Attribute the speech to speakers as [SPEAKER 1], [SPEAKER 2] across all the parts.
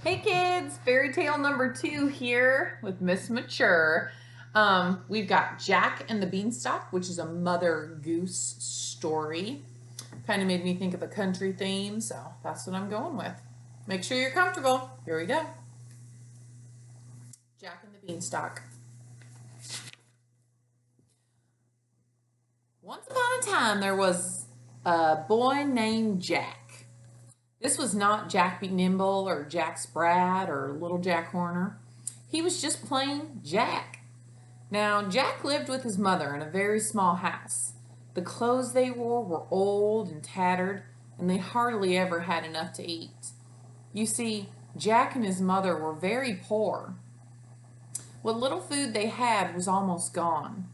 [SPEAKER 1] Hey kids, fairy tale number 2 here with Miss Mature. We've got Jack and the Beanstalk, which is a Mother Goose story. Kind of made me think of a country theme, so that's what I'm going with. Make sure you're comfortable. Here we go. Jack and the Beanstalk. Once upon a time, there was a boy named Jack. This was not Jack Be Nimble or Jack Sprat or Little Jack Horner. He was just plain Jack. Now, Jack lived with his mother in a very small house. The clothes they wore were old and tattered, and they hardly ever had enough to eat. You see, Jack and his mother were very poor. What little food they had was almost gone.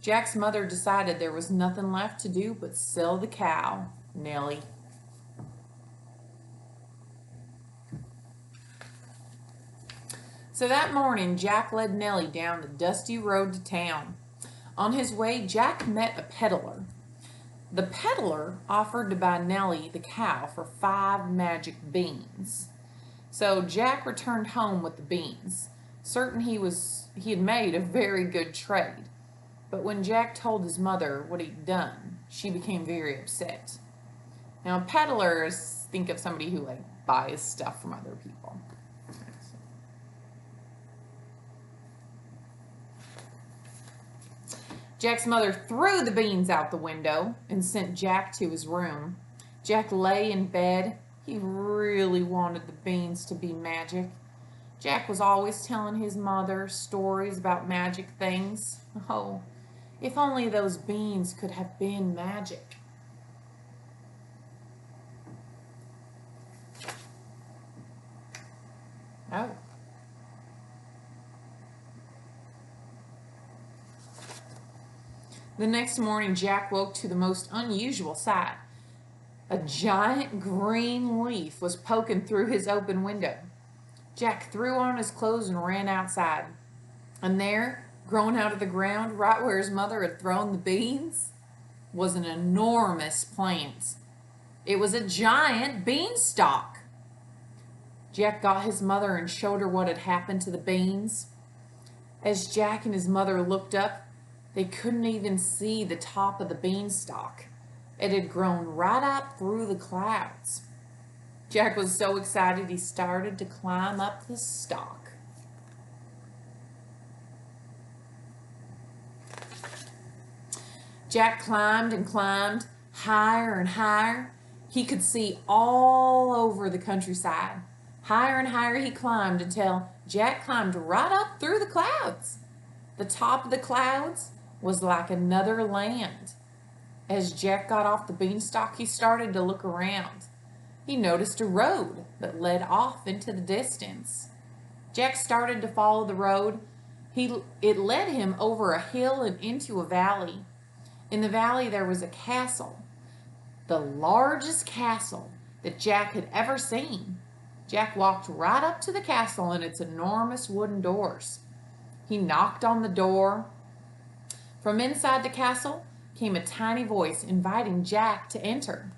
[SPEAKER 1] Jack's mother decided there was nothing left to do but sell the cow, Nellie. So that morning, Jack led Nellie down the dusty road to town. On his way, Jack met a peddler. The peddler offered to buy Nellie the cow for 5 magic beans. So Jack returned home with the beans, certain he had made a very good trade. But when Jack told his mother what he'd done, she became very upset. Now, peddlers think of somebody who buys stuff from other people. Jack's mother threw the beans out the window and sent Jack to his room. Jack lay in bed. He really wanted the beans to be magic. Jack was always telling his mother stories about magic things. Oh, if only those beans could have been magic. Oh. The next morning, Jack woke to the most unusual sight. A giant green leaf was poking through his open window. Jack threw on his clothes and ran outside. And there, growing out of the ground, right where his mother had thrown the beans, was an enormous plant. It was a giant beanstalk. Jack got his mother and showed her what had happened to the beans. As Jack and his mother looked up, they couldn't even see the top of the beanstalk. It had grown right up through the clouds. Jack was so excited he started to climb up the stalk. Jack climbed and climbed, higher and higher. He could see all over the countryside. Higher and higher he climbed until Jack climbed right up through the clouds. The top of the clouds was like another land. As Jack got off the beanstalk, he started to look around. He noticed a road that led off into the distance. Jack started to follow the road. It led him over a hill and into a valley. In the valley there was a castle, the largest castle that Jack had ever seen. Jack walked right up to the castle and its enormous wooden doors. He knocked on the door. From inside the castle came a tiny voice inviting Jack to enter.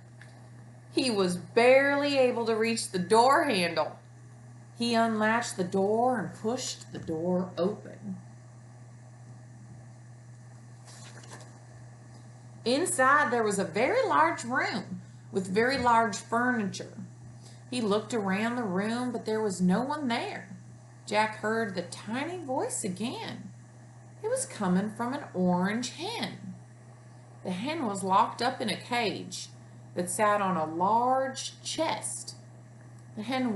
[SPEAKER 1] He was barely able to reach the door handle. He unlatched the door and pushed the door open. Inside there was a very large room with very large furniture. He looked around the room, but there was no one there. Jack heard the tiny voice again. It was coming from an orange hen. The hen was locked up in a cage that sat on a large chest. The hen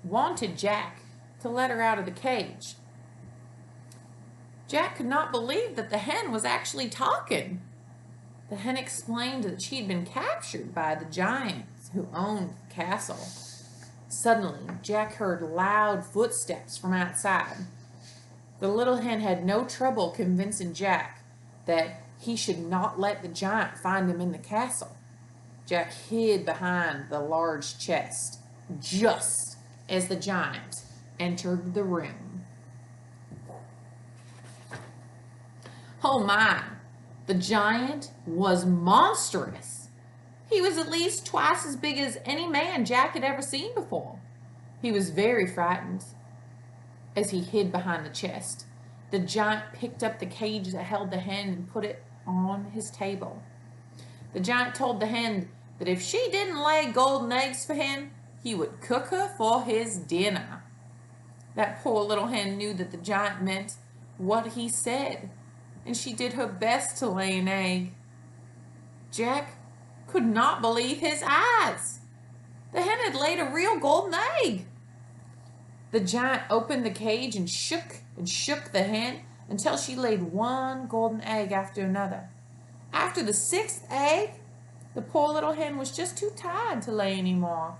[SPEAKER 1] wanted Jack to let her out of the cage. Jack could not believe that the hen was actually talking. The hen explained that she had been captured by the giants who owned the castle. Suddenly, Jack heard loud footsteps from outside. The little hen had no trouble convincing Jack that he should not let the giant find him in the castle. Jack hid behind the large chest just as the giant entered the room. Oh my, the giant was monstrous. He was at least twice as big as any man Jack had ever seen before. He was very frightened as he hid behind the chest. The giant picked up the cage that held the hen and put it on his table. The giant told the hen that if she didn't lay golden eggs for him, he would cook her for his dinner. That poor little hen knew that the giant meant what he said, and she did her best to lay an egg. Jack could not believe his eyes. The hen had laid a real golden egg. The giant opened the cage and shook the hen until she laid one golden egg after another. After the sixth egg, the poor little hen was just too tired to lay any more.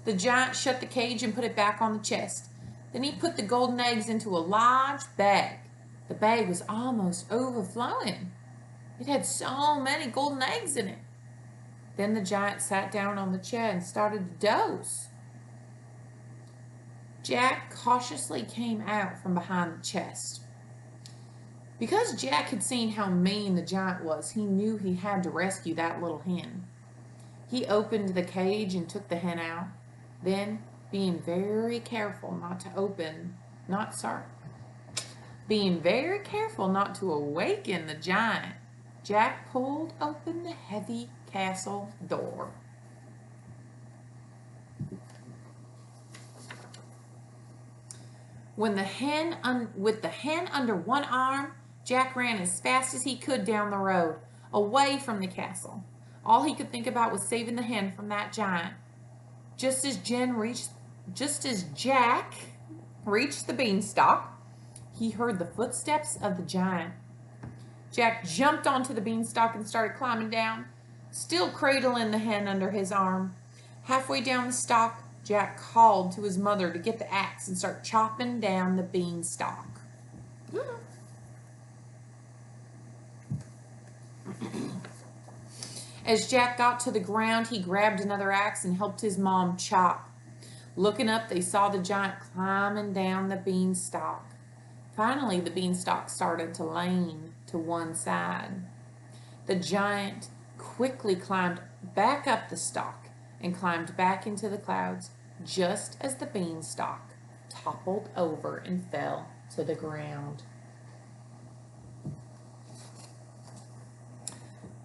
[SPEAKER 1] The giant shut the cage and put it back on the chest. Then he put the golden eggs into a large bag. The bag was almost overflowing. It had so many golden eggs in it. Then the giant sat down on the chair and started to doze. Jack cautiously came out from behind the chest. Because Jack had seen how mean the giant was, he knew he had to rescue that little hen. He opened the cage and took the hen out. Then, being very careful not to awaken the giant, Jack pulled open the heavy castle door. With the hen under one arm, Jack ran as fast as he could down the road, away from the castle. All he could think about was saving the hen from that giant. Just as Jack reached the beanstalk, he heard the footsteps of the giant. Jack jumped onto the beanstalk and started climbing down, still cradling the hen under his arm. Halfway down the stalk, Jack called to his mother to get the axe and start chopping down the beanstalk. As Jack got to the ground, he grabbed another axe and helped his mom chop. Looking up, they saw the giant climbing down the beanstalk. Finally, the beanstalk started to lean to one side. The giant quickly climbed back up the stalk and climbed back into the clouds just as the beanstalk toppled over and fell to the ground.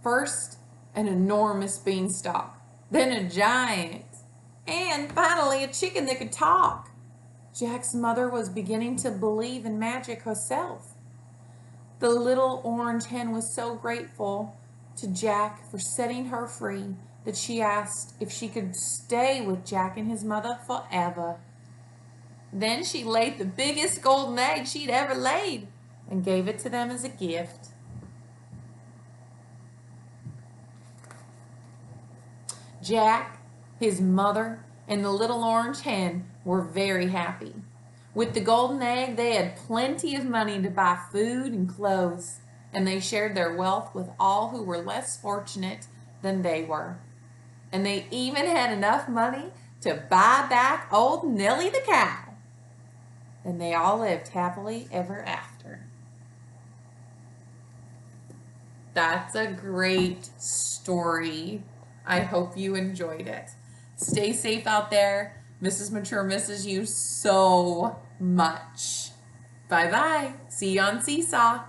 [SPEAKER 1] First, an enormous beanstalk, then a giant, and finally a chicken that could talk. Jack's mother was beginning to believe in magic herself. The little orange hen was so grateful to Jack for setting her free that she asked if she could stay with Jack and his mother forever. Then she laid the biggest golden egg she'd ever laid and gave it to them as a gift. Jack, his mother, and the little orange hen were very happy. With the golden egg, they had plenty of money to buy food and clothes, and they shared their wealth with all who were less fortunate than they were. And they even had enough money to buy back old Nellie the cow. And they all lived happily ever after. That's a great story. I hope you enjoyed it. Stay safe out there. Mrs. Mature misses you so much. Bye-bye. See you on Seesaw.